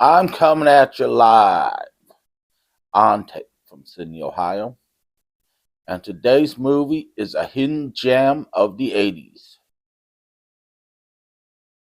I'm coming at you live on tape from Sydney, Ohio. And today's movie is a hidden gem of the 80s.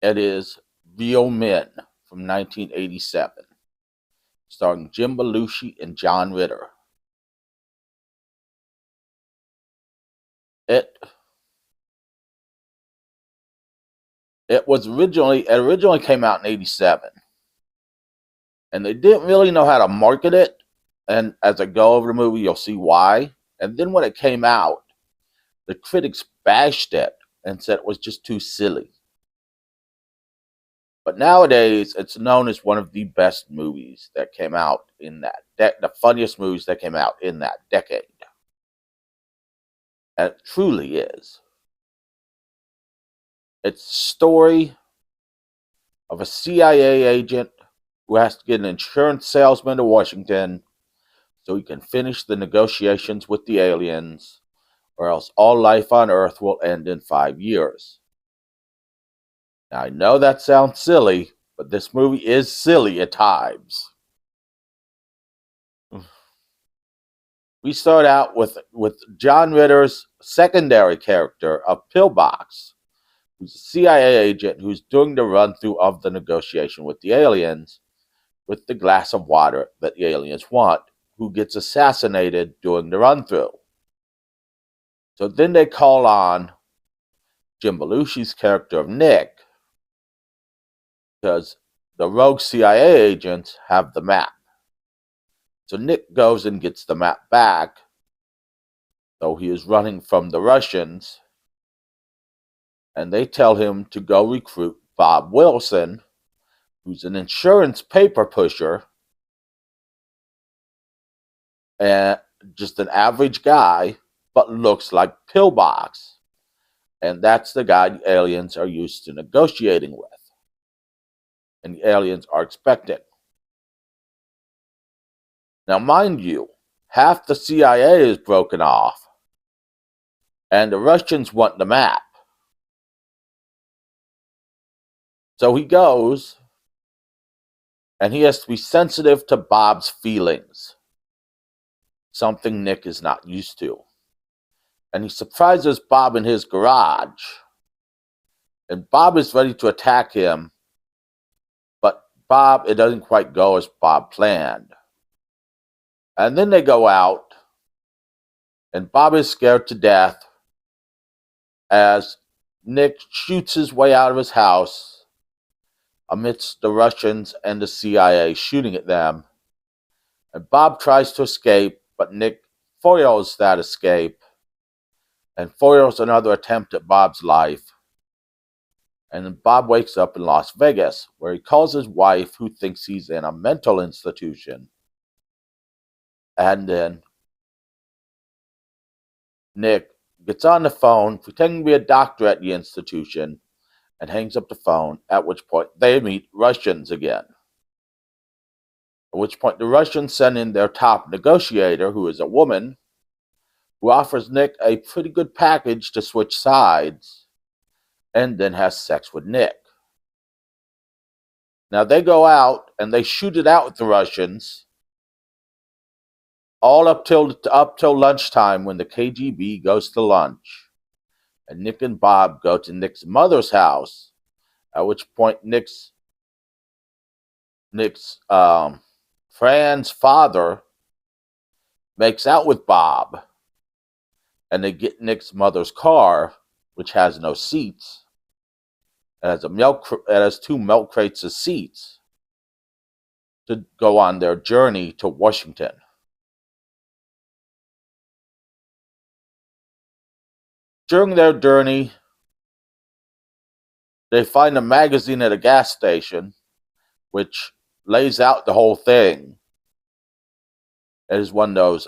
It is Real Men from 1987, starring Jim Belushi and John Ritter. It originally came out in 87, and they didn't really know how to market it. And as I go over the movie, you'll see why. And then when it came out, the critics bashed it and said it was just too silly. But nowadays, it's known as one of the best movies that came out in the funniest movies that came out in that decade. And it truly is. It's the story of a CIA agent who has to get an insurance salesman to Washington so he can finish the negotiations with the aliens, or else all life on Earth will end in 5 years. Now, I know that sounds silly, but this movie is silly at times. We start out with John Ritter's secondary character of Pillbox, who's a CIA agent who's doing the run through of the negotiation with the aliens with the glass of water that the aliens want, who gets assassinated doing the run through. So then they call on Jim Belushi's character of Nick, because the rogue CIA agents have the map. So Nick goes and gets the map back, though he is running from the Russians, and they tell him to go recruit Bob Wilson, who's an insurance paper pusher, and just an average guy, but looks like Pillbox. And that's the guy the aliens are used to negotiating with. And the aliens are expecting. Now, mind you, half the CIA is broken off, and the Russians want the map. So he goes, and he has to be sensitive to Bob's feelings, something Nick is not used to. And he surprises Bob in his garage, and Bob is ready to attack him, but it doesn't quite go as Bob planned. And then they go out, and Bob is scared to death as Nick shoots his way out of his house amidst the Russians and the CIA shooting at them. And Bob tries to escape, but Nick foils that escape and foils another attempt at Bob's life. And then Bob wakes up in Las Vegas, where he calls his wife, who thinks he's in a mental institution. And then Nick gets on the phone, pretending to be a doctor at the institution, and hangs up the phone, at which point they meet Russians again. At which point the Russians send in their top negotiator, who is a woman, who offers Nick a pretty good package to switch sides, and then has sex with Nick. Now they go out and they shoot it out with the Russians, all up till lunchtime, when the KGB goes to lunch, and Nick and Bob go to Nick's mother's house, at which point Nick's Fran's father makes out with Bob, and they get Nick's mother's car, which has no seats. It has 2 milk crates as seats, to go on their journey to Washington. During their journey, they find a magazine at a gas station, which lays out the whole thing. It is one of those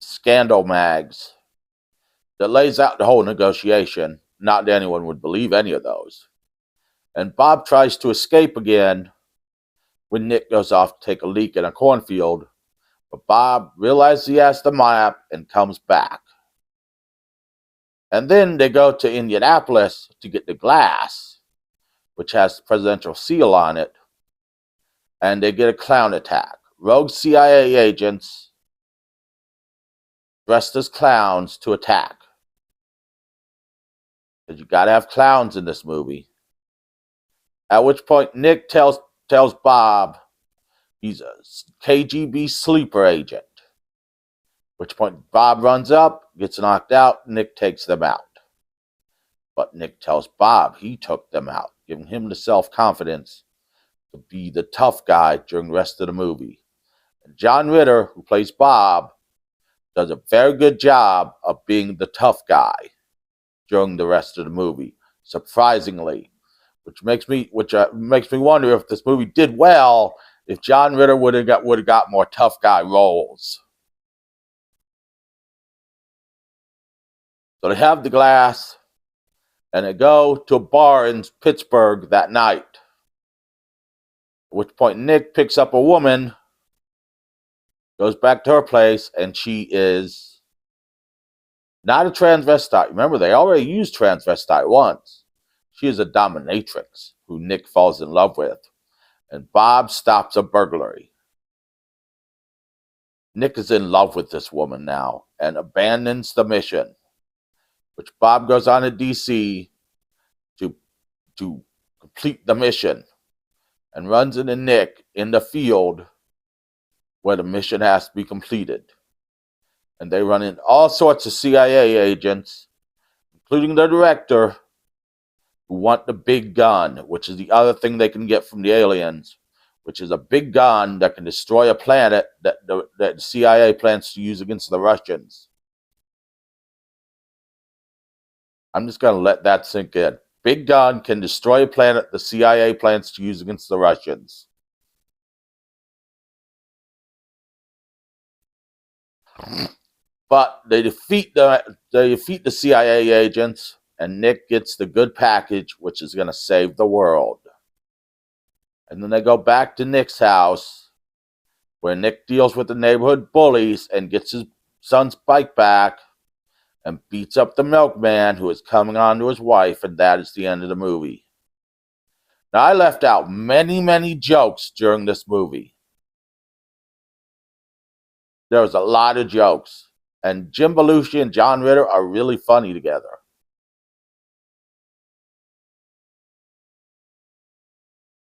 scandal mags that lays out the whole negotiation. Not that anyone would believe any of those. And Bob tries to escape again when Nick goes off to take a leak in a cornfield. But Bob realizes he has the map and comes back. And then they go to Indianapolis to get the glass, which has the presidential seal on it, and they get a clown attack. Rogue CIA agents dressed as clowns to attack. Because you gotta have clowns in this movie. At which point Nick tells Bob he's a KGB sleeper agent. At which point Bob runs up, gets knocked out, Nick takes them out. But Nick tells Bob he took them out, giving him the self-confidence to be the tough guy during the rest of the movie. And John Ritter, who plays Bob, does a very good job of being the tough guy during the rest of the movie, surprisingly, which makes me wonder if this movie did well, if John Ritter would have got more tough guy roles. So they have the glass, and they go to a bar in Pittsburgh that night. At which point Nick picks up a woman, goes back to her place, and she is not a transvestite. Remember, they already used transvestite once. She is a dominatrix who Nick falls in love with. And Bob stops a burglary. Nick is in love with this woman now and abandons the mission, which Bob goes on to DC to complete the mission and runs into Nick in the field where the mission has to be completed. And they run into all sorts of CIA agents, including the director, who want the big gun, which is the other thing they can get from the aliens, which is a big gun that can destroy a planet that the CIA plans to use against the Russians. I'm just going to let that sink in. Big gun can destroy a planet the CIA plans to use against the Russians. But they defeat the CIA agents, and Nick gets the good package, which is going to save the world. And then they go back to Nick's house, where Nick deals with the neighborhood bullies and gets his son's bike back and beats up the milkman who is coming on to his wife, and that is the end of the movie. Now, I left out many, many jokes during this movie. There was a lot of jokes, and Jim Belushi and John Ritter are really funny together.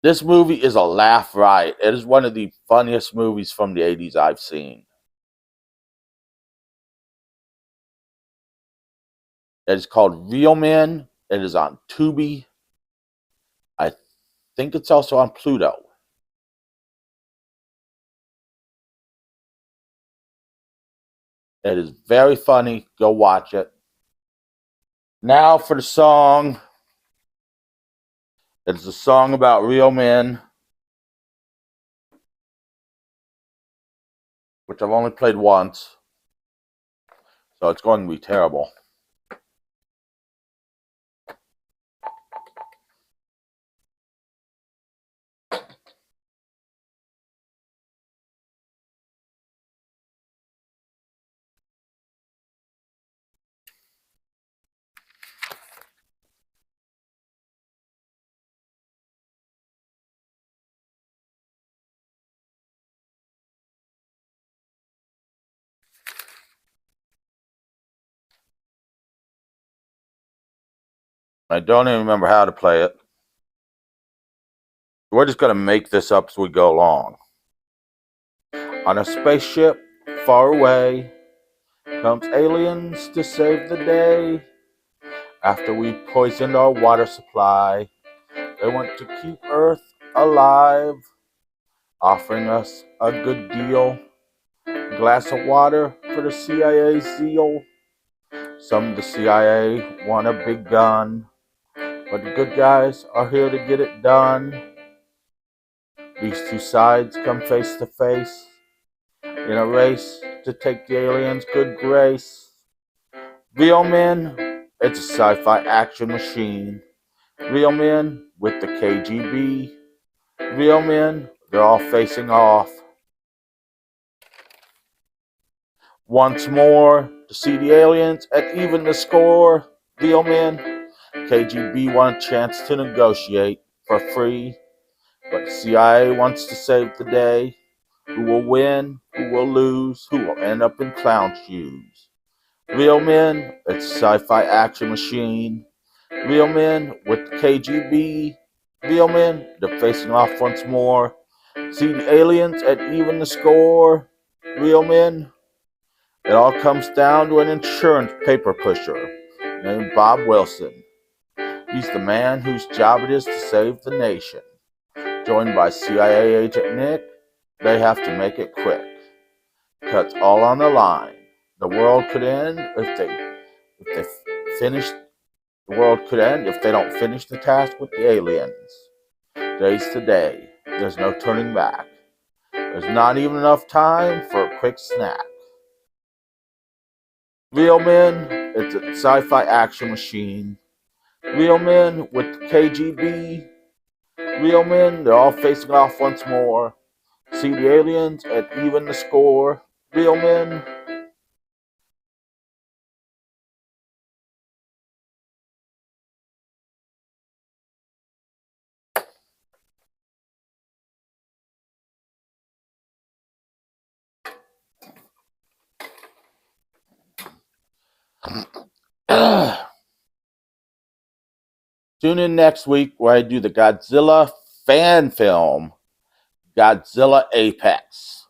This movie is a laugh riot. It is one of the funniest movies from the 80s I've seen. It is called Real Men. It is on Tubi. I think it's also on Pluto. It is very funny. Go watch it. Now for the song. It's a song about real men, which I've only played once, so it's going to be terrible. I don't even remember how to play it. We're just going to make this up as we go along. On a spaceship far away comes aliens to save the day. After we poisoned our water supply, they want to keep Earth alive, offering us a good deal. A glass of water for the CIA zeal. Some of the CIA want a big gun, but the good guys are here to get it done. These two sides come face to face in a race to take the aliens' good grace. Real Men, it's a sci-fi action machine. Real men with the KGB. Real men, they're all facing off. Once more, to see the aliens and even the score. Real men, KGB want a chance to negotiate. for free. But CIA wants to save the day. Who will win? Who will lose? Who will end up in clown shoes? Real men, it's sci-fi action machine. Real men with the KGB. Real men, they're facing off once more. See the aliens at even the score. Real men, it all comes down to an insurance paper pusher named Bob Wilson. He's the man whose job it is to save the nation. Joined by CIA agent Nick, they have to make it quick. Cuts all on the line. The world could end if they finish. The world could end if they don't finish the task with the aliens. Day's today. There's no turning back. There's not even enough time for a quick snack. Real men, it's a sci-fi action machine. Real men with the KGB. Real men, they're all facing off once more. See the aliens and even the score. Real men. Tune in next week where I do the Godzilla fan film, Godzilla Apex.